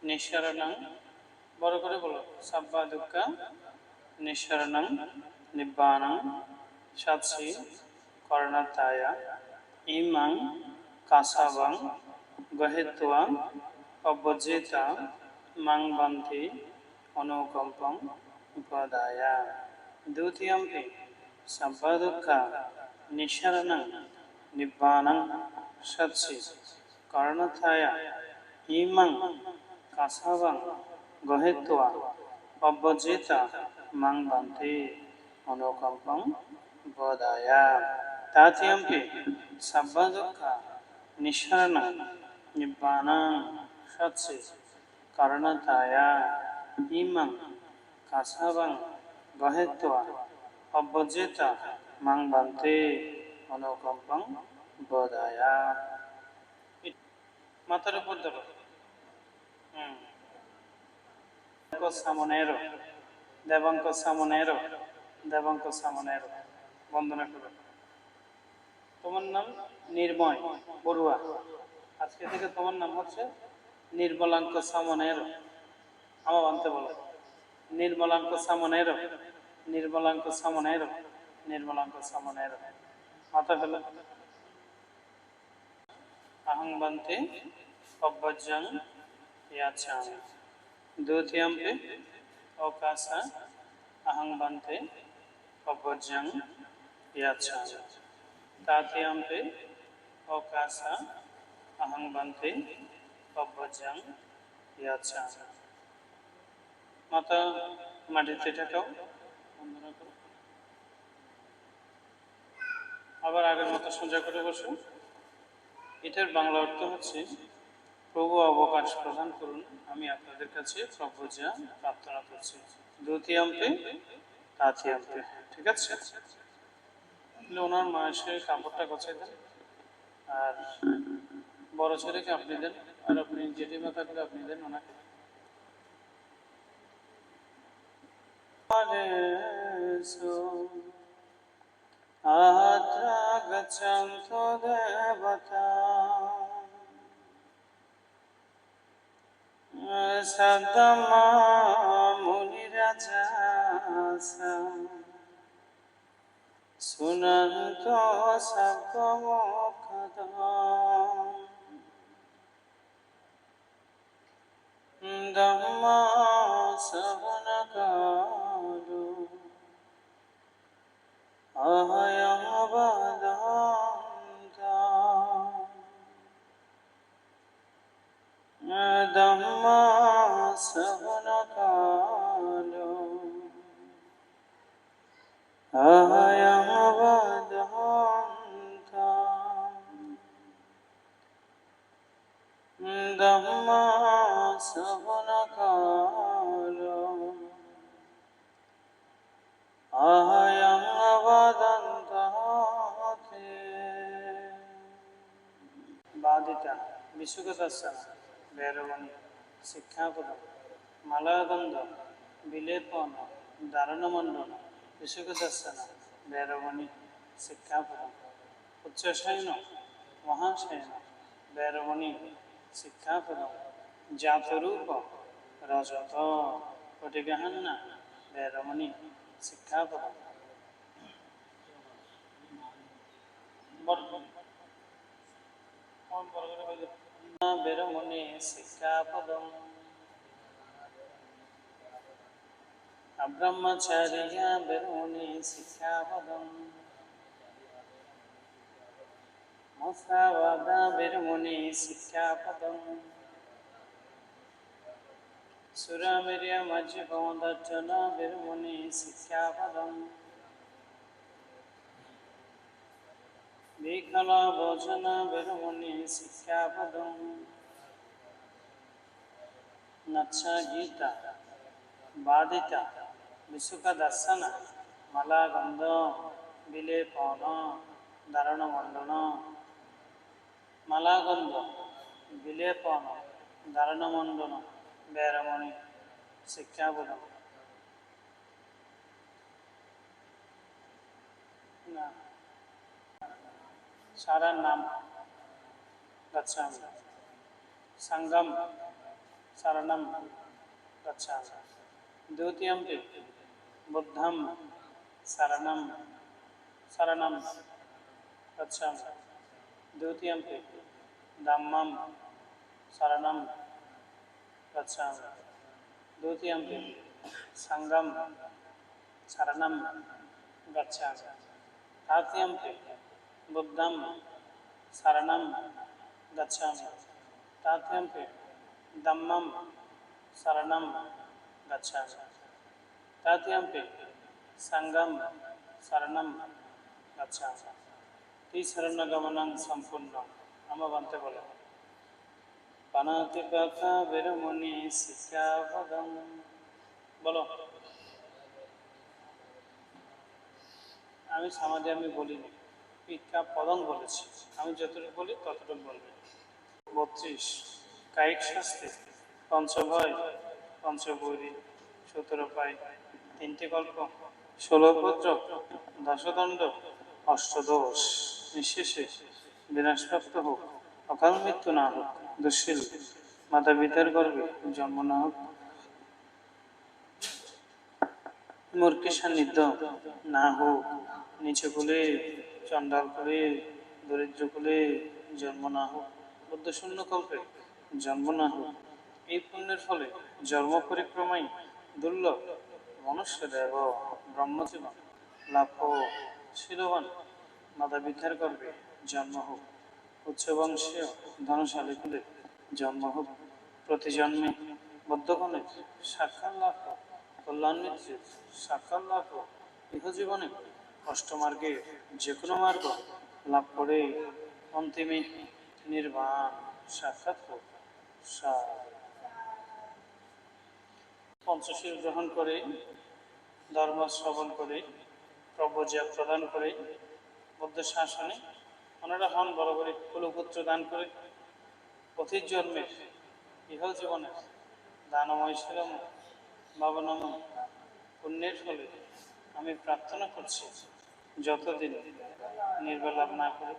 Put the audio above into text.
নিঃসরণং, বড় করে বলো, সাব্বা দুঃখা নিঃসরণং নিব্বাণং সাৎসি করণাতায়া ইমাং কাসাবাং গহেত্বা অব্যজেতা মাং বান্তি অনুকম্পং উপাদায়া। দ্বিতীয়ম্পি সাব্বা দুঃখা নিঃসরণং নিব্বাণং সাৎসি করণাতায়া ইমাং কাসাবাং গহেত্বা অব্যজেতা মাং বান্তি অনুকম্পং বোধায়া। তাতিয়াম্পি সাব্বা দুঃখা নিঃসরণং নিব্বাণং সাৎসি করণাতায়া ইমাং কাসাবাং গহেত্বা অব্যজেতা মাং বান্তি অনুকম্পং বোধায়া। মাথার উপর ধরো। সামনেরও দেবাঙ্ক সামনেরও দেবাঙ্ক সামনেরও বন্দনা করো। তোমার নাম নির্ময় বড়ুয়া, আজকে থেকে তোমার নাম হচ্ছে নির্মলাঙ্ক সামনেরও। আমার আনতে বলো, নির্মলাঙ্ক সামনেরও নির্মলাঙ্ক সামনেরও নির্মলাঙ্ক সামনেরও। মাথা ফেলো। अहं बन्ते पब्बज्जं याचामि। द्वितीयम्पि अवकाश अहं बन्ते पब्बज्जं याचामि। तृतीयम्पि अवकाश अहं बन्ते पब्बज्जं याचामि। माता মাটিতে ঠেকাও, বন্ধনা করো। আবার আগের মতো সোজা করে বসো। এটার বাংলা অর্থ হচ্ছে, প্রভু অবকাশ প্রদান করুন, আমি আপনাদের কাছে প্রব্রজা প্রার্থনা করছি। দ্বিতীয়াম্পে তৃতীয়াম্পে, ঠিক আছে? ওনার মায়ের কাপড়টা গোছাই দেন, আর বড় ছেলেকে আপনি দেন, আর আপনি জেঠিমা থাকলে আপনি দেন ওনাকে। আত্রা গচ্ছন্তু দেবতা সদ্মা মুনিরাজা শুনন্ত সর্বমুখদম ধম্মা শ্রবণকালো অহয়ং বদন্তাম ধম্মা শ্রবণকালো অহয়ং বদন্তাম ধম্মা শ্রবণকালো অহয়ং বদন্তাতে। বাদিতা বিশুকদাসন ভৈরবণী শিক্ষাপদম মালাগন্ধ বিলেপন দারণমণ্ডন বিশুকদাসন ভৈরবণী শিক্ষাপদম উচ্চশয়ন মহাশয়ন ভৈরবণী শিক্ষাপদম জাতরূপ রজত কোটিগহন্না ভৈরবণী শিক্ষাপদম। ভৈরবণী শিক্ষাপদম ব্রহ্মচারিয়া ভৈরবণী শিক্ষাপদম মুসাবাদা ভৈরবণী শিক্ষাপদম সুরামেরিয়া মজ্জিপমদর্জনা ভৈরবণী শিক্ষাপদম বিকলা ভোজনা ভৈরবণী শিক্ষাপদম নচ্ছা গীতা বাদিতা বিশুকদাসন মালাগন্ধ বিলেপন দারণমণ্ডন মালাগন্ধ বিলেপন দারণমণ্ডন ভৈরবণী শিক্ষাপদম। না, সারা নাম গচ্ছামি। संगम शरणं गच्छामि द्वितीयम्पि बुद्धं शरणं शरणं गच्छामि द्वितीयम्पि धम्मं शरणं गच्छामि द्वितीयम्पि सङ्घं शरणं गच्छामि तृतीयम्पि बुद्धं शरणं गच्छामि तृतीयम्पि धम्मं शरणं गच्छामि तृतीयम्पि सङ्घं शरणं गच्छामि ত্রিশরণগমনং সম্পূর্ণ আমার বলতে বলে পানাতিপাতা বেরমণি শিক্ষাপদং বলো। আমি সমাজে আমি বলিনি, শিক্ষা পদং বলেছি। আমি যতটুকু বলি ততটুকু বলবে। 32 কায়িক শাস্তি পঞ্চভয় পঞ্চবৈরী 17 পাই 3টে গল্প 16 উপদ্রব দশদণ্ড অষ্টদোষ নিঃশেষে বিনাশপ্রাপ্ত হোক, অকাল মৃত্যু না হোক, দুঃশীল মাতা পিতার গর্ভে জন্ম না হোক, মূর্তি সান্নিধ্য না হোক, নিচু কুলে চণ্ডাল কুলে দরিদ্র কুলে জন্ম না হোক, বুদ্ধশূন্য কল্পে জন্ম না হোক। এই পুণ্যের ফলে জন্ম পরিক্রমায় দুর্লভ মনুষ্য দেব ব্রহ্মজীবন লাভ হোক, শিলবান মাতা পিতার গর্ভে জন্ম হোক, উচ্চবংশীয় ধনশালী কুলে জন্ম হোক, প্রতি জন্মে বদ্ধগণের সাক্ষাৎ লাভ হোক, কল্যাণ মিত্রের সাক্ষাৎ লাভ হোক, ইহজীবনে অষ্টমার্গে যে কোনো মার্গ লাভ করে অন্তিমে নির্বাণ সাক্ষাৎ হোক। পঞ্চশীল গ্রহণ করে ধর্ম শ্রবণ করে প্রব্রজা প্রদান করে বুদ্ধ শাসনে ওনারা হন বড় করে কুলপুত্র দান করে অতীত জন্মের ইহ জীবনের দানময় শিলম ভাবনাময় পুণ্যের ফলে আমি প্রার্থনা করছি যতদিন নির্বাণ লাভ না করে